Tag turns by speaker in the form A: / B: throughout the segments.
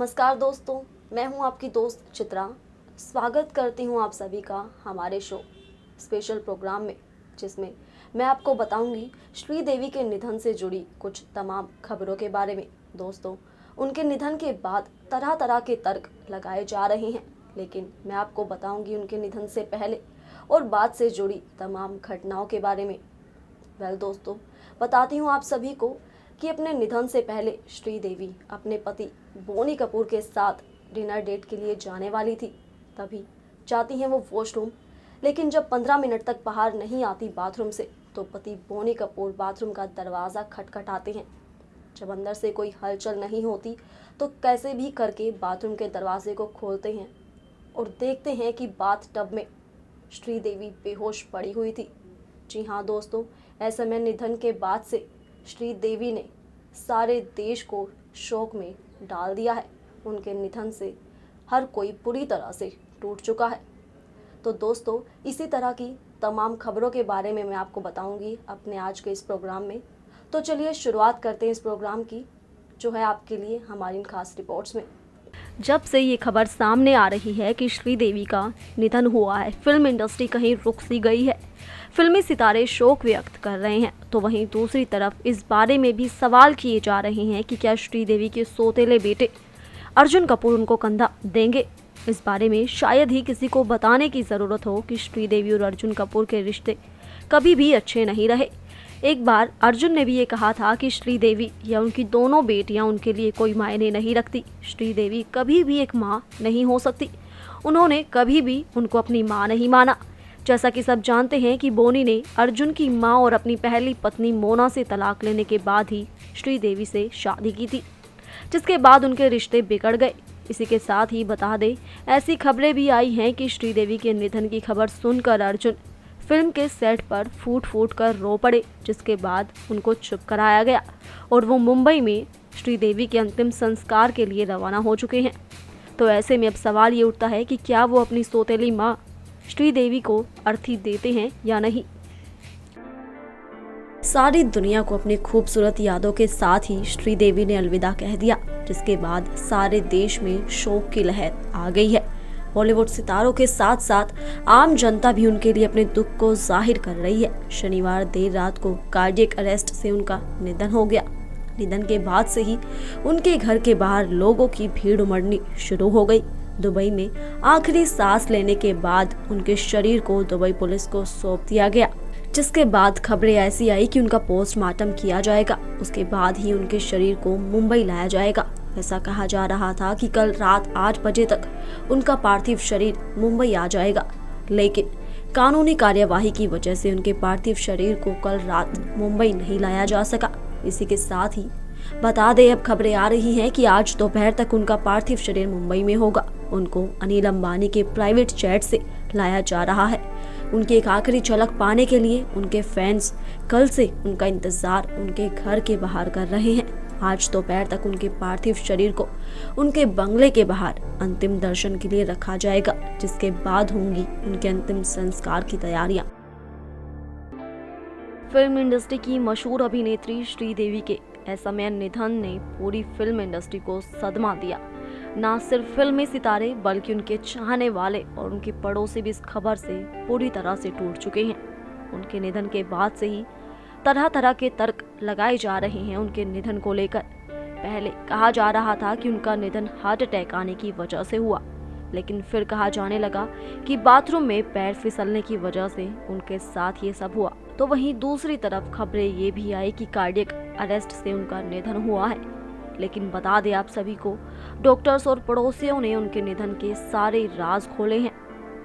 A: नमस्कार दोस्तों, मैं हूं आपकी दोस्त चित्रा। स्वागत करती हूं आप सभी का हमारे शो स्पेशल प्रोग्राम में, जिसमें मैं आपको बताऊंगी श्रीदेवी के निधन से जुड़ी कुछ तमाम खबरों के बारे में। दोस्तों, उनके निधन के बाद तरह तरह के तर्क लगाए जा रहे हैं, लेकिन मैं आपको बताऊंगी उनके निधन से पहले और बाद से जुड़ी तमाम घटनाओं के बारे में। दोस्तों, बताती हूँ आप सभी को कि अपने निधन से पहले श्रीदेवी अपने पति बोनी कपूर के साथ डिनर डेट के लिए जाने वाली थी। तभी जाती हैं वो वॉशरूम, लेकिन जब 15 मिनट तक बाहर नहीं आती बाथरूम से, तो पति बोनी कपूर बाथरूम का दरवाज़ा खटखटाते हैं। जब अंदर से कोई हलचल नहीं होती तो कैसे भी करके बाथरूम के दरवाजे को खोलते हैं और देखते हैं कि बाथ टब में श्रीदेवी बेहोश पड़ी हुई थी। जी हाँ दोस्तों, ऐसे में निधन के बाद से श्रीदेवी ने सारे देश को शोक में डाल दिया है। उनके निधन से हर कोई पूरी तरह से टूट चुका है। तो दोस्तों, इसी तरह की तमाम खबरों के बारे में मैं आपको बताऊंगी अपने आज के इस प्रोग्राम में। तो चलिए शुरुआत करते हैं इस प्रोग्राम की, जो है आपके लिए हमारी इन खास रिपोर्ट्स में। जब से ये खबर सामने आ रही है कि श्रीदेवी का निधन हुआ है, फिल्म इंडस्ट्री कहीं रुक सी गई है। फिल्मी सितारे शोक व्यक्त कर रहे हैं, तो वहीं दूसरी तरफ इस बारे में भी सवाल किए जा रहे हैं कि क्या श्रीदेवी के सौतेले बेटे अर्जुन कपूर उनको कंधा देंगे। इस बारे में शायद ही किसी को बताने की ज़रूरत हो कि श्रीदेवी और अर्जुन कपूर के रिश्ते कभी भी अच्छे नहीं रहे। एक बार अर्जुन ने भी ये कहा था कि श्रीदेवी या उनकी दोनों बेटियां उनके लिए कोई मायने नहीं रखती। श्रीदेवी कभी भी एक माँ नहीं हो सकती। उन्होंने कभी भी उनको अपनी माँ नहीं माना। जैसा कि सब जानते हैं कि बोनी ने अर्जुन की माँ और अपनी पहली पत्नी मोना से तलाक लेने के बाद ही श्रीदेवी से शादी की थी, जिसके बाद उनके रिश्ते बिगड़ गए। इसी के साथ ही बता दें, ऐसी खबरें भी आई हैं कि श्रीदेवी के निधन की खबर सुनकर अर्जुन फिल्म के सेट पर फूट फूट कर रो पड़े, जिसके बाद उनको चुप कराया गया और वो मुंबई में श्रीदेवी के अंतिम संस्कार के लिए रवाना हो चुके हैं। तो ऐसे में अब सवाल ये उठता है कि क्या वो अपनी सौतेली माँ श्रीदेवी को अर्थी देते हैं या नहीं। सारी दुनिया को अपनी खूबसूरत यादों के साथ ही श्रीदेवी ने अलविदा कह दिया, जिसके बाद सारे देश में शोक की लहर आ गई है। बॉलीवुड सितारों के साथ साथ आम जनता भी उनके लिए अपने दुख को जाहिर कर रही है। शनिवार देर रात को कार्डियक अरेस्ट से उनका निधन हो गया। निधन के बाद से ही उनके घर के बाहर लोगों की भीड़ उमड़नी शुरू हो गई। दुबई में आखिरी सांस लेने के बाद उनके शरीर को दुबई पुलिस को सौंप दिया गया, जिसके बाद खबरें ऐसी आई कि उनका पोस्टमार्टम किया जाएगा। उसके बाद ही उनके शरीर को मुंबई लाया जाएगा। ऐसा कहा जा रहा था कि कल रात 8 बजे तक उनका पार्थिव शरीर मुंबई आ जाएगा, लेकिन कानूनी कार्यवाही की वजह से उनके पार्थिव शरीर को कल रात मुंबई नहीं लाया जा सका। इसी के साथ ही बता दें, अब खबरें आ रही हैं कि आज दोपहर तक उनका पार्थिव शरीर मुंबई में होगा। उनको अनिल अंबानी के प्राइवेट जेट से लाया जा रहा है। उनकी एक आखिरी झलक पाने के लिए उनके फैंस कल से उनका इंतजार उनके घर के बाहर कर रहे हैं। आज दोपहर तक उनके पार्थिव शरीर को उनके बंगले के बाहर अंतिम दर्शन के लिए रखा जाएगा, जिसके बाद होंगी उनके अंतिम संस्कार की तैयारियां। फिल्म इंडस्ट्री की मशहूर अभिनेत्री श्रीदेवी के असमय निधन ने पूरी फिल्म इंडस्ट्री को सदमा दिया। ना सिर्फ फिल्मी सितारे बल्कि उनके चाहने वाले और उनके पड़ोसी भी इस खबर से पूरी तरह से टूट चुके हैं। उनके निधन के बाद से ही तरह तरह के तर्क लगाए जा रहे हैं उनके निधन को लेकर। पहले कहा जा रहा था कि उनका निधन हार्ट अटैक आने की वजह से हुआ, लेकिन फिर कहा जाने लगा कि बाथरूम में पैर फिसलने की वजह से उनके साथ ये सब हुआ। तो वहीं दूसरी तरफ खबरें ये भी आई कि कार्डियक अरेस्ट से उनका निधन हुआ है। लेकिन बता दें आप सभी को, डॉक्टर्स और पड़ोसियों ने उनके निधन के सारे राज खोले हैं।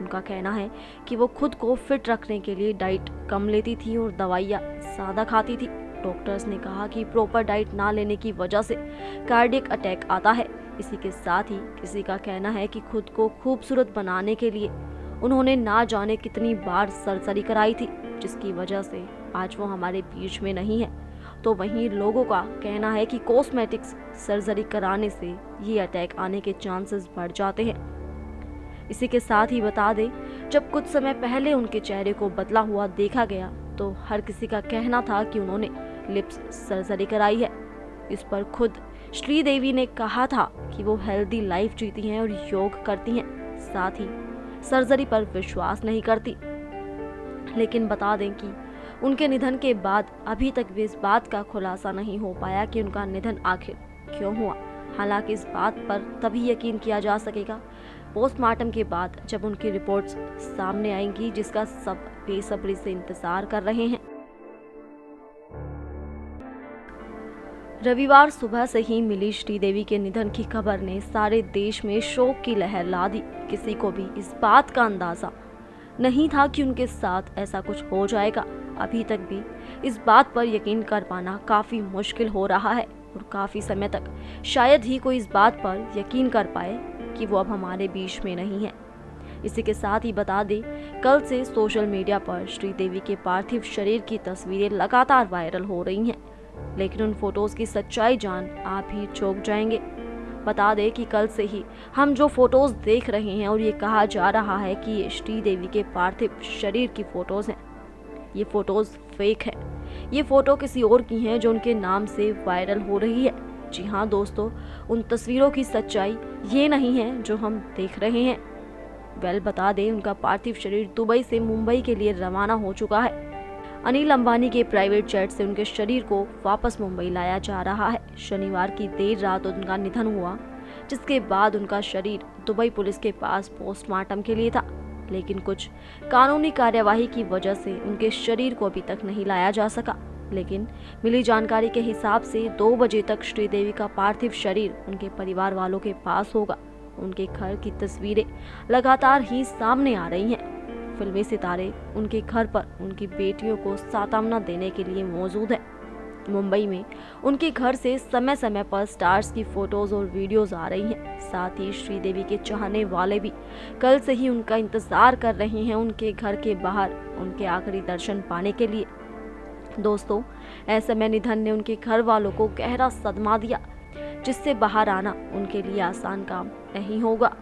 A: उनका कहना है कि वो खुद को फिट रखने के लिए डाइट कम लेती थी और दवाइयाँ ज़्यादा खाती थी। डॉक्टर्स ने कहा कि प्रॉपर डाइट ना लेने की वजह से कार्डियक अटैक आता है। इसी के साथ ही किसी का कहना है कि खुद को खूबसूरत बनाने के लिए उन्होंने ना जाने कितनी बार सर्जरी कराई थी, जिसकी वजह से आज वो हमारे बीच में नहीं है। तो वहीं लोगों का कहना है कि कॉस्मेटिक्स सर्जरी कराने से ये अटैक आने के चांसेस बढ़ जाते हैं। इसी के साथ ही बता दें, जब कुछ समय पहले उनके चेहरे को बदला हुआ देखा गया तो हर किसी का कहना था कि उन्होंने लिप्स सर्जरी कराई है। इस पर खुद श्रीदेवी ने कहा था कि वो हेल्दी लाइफ जीती हैं और योग करती हैं, साथ ही सर्जरी पर विश्वास नहीं करती। लेकिन बता दें कि उनके निधन के बाद अभी तक भी इस बात का खुलासा नहीं हो पाया कि उनका निधन आखिर क्यों हुआ। हालांकि इस बात पर तभी यकीन किया जा सकेगा पोस्टमार्टम के बाद, जब उनकी रिपोर्ट्स सामने आएंगी, जिसका सब बेसब्री से इंतजार कर रहे हैं। रविवार सुबह से ही मिली श्रीदेवी के निधन की खबर ने सारे देश में शोक की लहर ला दी। किसी को भी इस बात का अंदाजा नहीं था कि उनके साथ ऐसा कुछ हो जाएगा। अभी तक भी इस बात पर यकीन कर पाना काफी मुश्किल हो रहा है और काफी समय तक शायद ही कोई इस बात पर यकीन कर पाए कि वो अब हमारे बीच में नहीं है। इसी के साथ ही बता दें, कल से सोशल मीडिया पर श्रीदेवी के पार्थिव शरीर की तस्वीरें लगातार वायरल हो रही हैं, लेकिन उन फोटोज की सच्चाई जान आप ही चौंक जाएंगे। बता दें कि कल से ही हम जो फोटोज देख रहे हैं और ये कहा जा रहा है कि ये श्रीदेवी के पार्थिव शरीर की फोटोज हैं, ये फोटोज फेक है। ये फोटो किसी और की हैं जो उनके नाम से वायरल हो रही है। जी हाँ दोस्तों, उन तस्वीरों की सच्चाई ये नहीं है जो हम देख रहे हैं। बता दें, उनका पार्थिव शरीर दुबई से मुंबई के लिए रवाना हो चुका है। अनिल अंबानी के प्राइवेट जेट से उनके शरीर को वापस मुंबई लाया जा रहा है। शनिवार की देर रात उनका निधन हुआ, जिसके बाद उनका शरीर दुबई पुलिस के पास पोस्टमार्टम के लिए था, लेकिन कुछ कानूनी कार्यवाही की वजह से उनके शरीर को अभी तक नहीं लाया जा सका। लेकिन मिली जानकारी के हिसाब से 2 बजे तक श्रीदेवी का पार्थिव शरीर उनके परिवार वालों के पास होगा। उनके घर की तस्वीरें लगातार ही सामने आ रही हैं। फिल्मी सितारे उनके घर पर उनकी बेटियों को सांत्वना देने के लिए मौजूद हैं। मुंबई में उनके घर से समय समय पर स्टार्स की फोटोज और वीडियोज आ रही हैं। साथ ही श्रीदेवी के चाहने वाले भी कल से ही उनका इंतजार कर रहे हैं उनके घर के बाहर उनके आखिरी दर्शन पाने के लिए। दोस्तों, ऐसे में निधन ने उनके घर वालों को गहरा सदमा दिया, जिससे बाहर आना उनके लिए आसान काम नहीं होगा।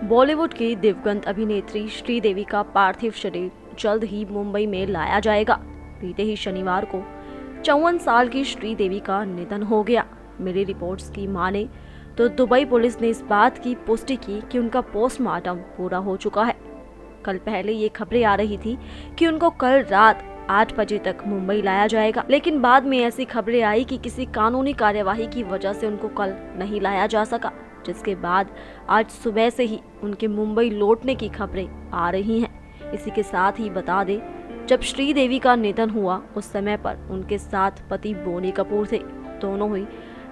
A: बॉलीवुड की दिवंगत अभिनेत्री श्रीदेवी का पार्थिव शरीर जल्द ही मुंबई में लाया जाएगा। बीते ही शनिवार को 54 साल की श्रीदेवी का निधन हो गया। मिली रिपोर्ट्स की माने तो दुबई पुलिस ने इस बात की पुष्टि की कि उनका पोस्टमार्टम पूरा हो चुका है। कल पहले ये खबरें आ रही थी कि उनको कल रात 8 बजे तक मुंबई लाया जाएगा, लेकिन बाद में ऐसी खबरें आई कि किसी कानूनी कार्यवाही की वजह से उनको कल नहीं लाया जा सका, जिसके बाद आज सुबह से ही उनके मुंबई लौटने की खबरें आ रही हैं। इसी के साथ ही बता दें, जब श्रीदेवी का निधन हुआ उस समय पर उनके साथ पति बोनी कपूर थे। दोनों ही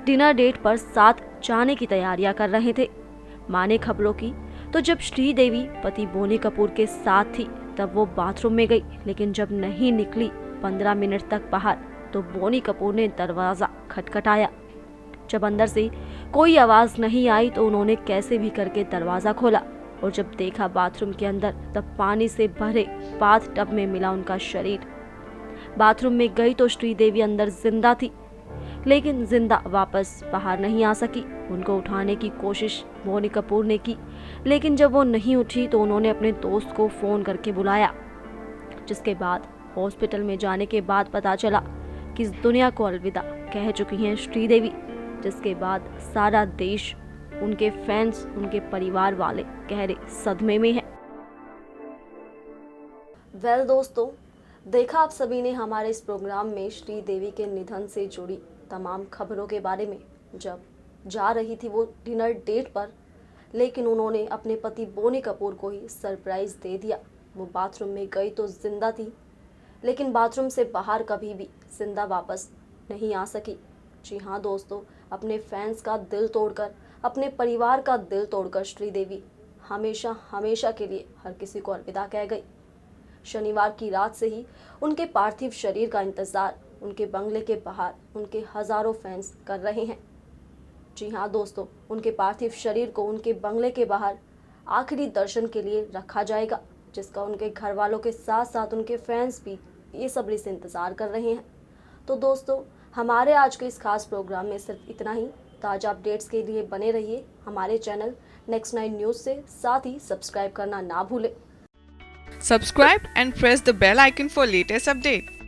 A: डिनर डेट पर साथ जाने की तैयारियां कर रहे थे। माने खबरों की तो जब श्रीदेवी पति बोनी कपूर के साथ थी तब वो बाथरूम में गई, लेकिन जब नहीं निकली 15 मिनट तक बाहर तो बोनी कपूर ने दरवाजा खटखटाया। जब अंदर से कोई आवाज नहीं आई तो उन्होंने कैसे भी करके दरवाजा खोला और जब देखा बाथरूम के अंदर तब पानी से भरे बाथ टब में मिला उनका शरीर। बाथरूम में गई तो श्रीदेवी अंदर जिंदा थी, लेकिन जिंदा वापस बाहर नहीं आ सकी। उनको उठाने की कोशिश बोनी कपूर ने की, लेकिन जब वो नहीं उठी तो उन्होंने अपने दोस्त को फोन करके बुलाया, जिसके बाद हॉस्पिटल में जाने के बाद पता चला कि इस दुनिया को अलविदा कह चुकी हैं श्रीदेवी, जिसके बाद सारा देश, उनके फैंस, उनके परिवार वाले गहरे सदमे में हैं। दोस्तों, देखा आप सभी ने हमारे इस प्रोग्राम में श्रीदेवी के निधन से जुड़ी तमाम खबरों के बारे में। जब जा रही थी वो डिनर डेट पर, लेकिन उन्होंने अपने पति बोनी कपूर को ही सरप्राइज दे दिया। वो बाथरूम में गई तो जिंदा थी, लेकिन बाथरूम से बाहर कभी भी जिंदा वापस नहीं आ सकी। जी हाँ दोस्तों, अपने फैंस का दिल तोड़कर, अपने परिवार का दिल तोड़कर श्रीदेवी हमेशा हमेशा के लिए हर किसी को अलविदा कह गई। शनिवार की रात से ही उनके पार्थिव शरीर का इंतजार उनके बंगले के बाहर उनके हजारों फैंस कर रहे हैं। जी हाँ दोस्तों, उनके पार्थिव शरीर को उनके बंगले के बाहर आखिरी दर्शन के लिए रखा जाएगा, जिसका उनके घर वालों के साथ साथ उनके फैंस भी ये सब्री से इंतजार कर रहे हैं। तो दोस्तों, हमारे आज के इस खास प्रोग्राम में सिर्फ इतना ही। ताज़ा अपडेट्स के लिए बने रहिए हमारे चैनल नेक्स्ट 9 न्यूज़ से, साथ ही सब्सक्राइब करना ना भूलें।
B: Subscribe and press the bell icon for latest update.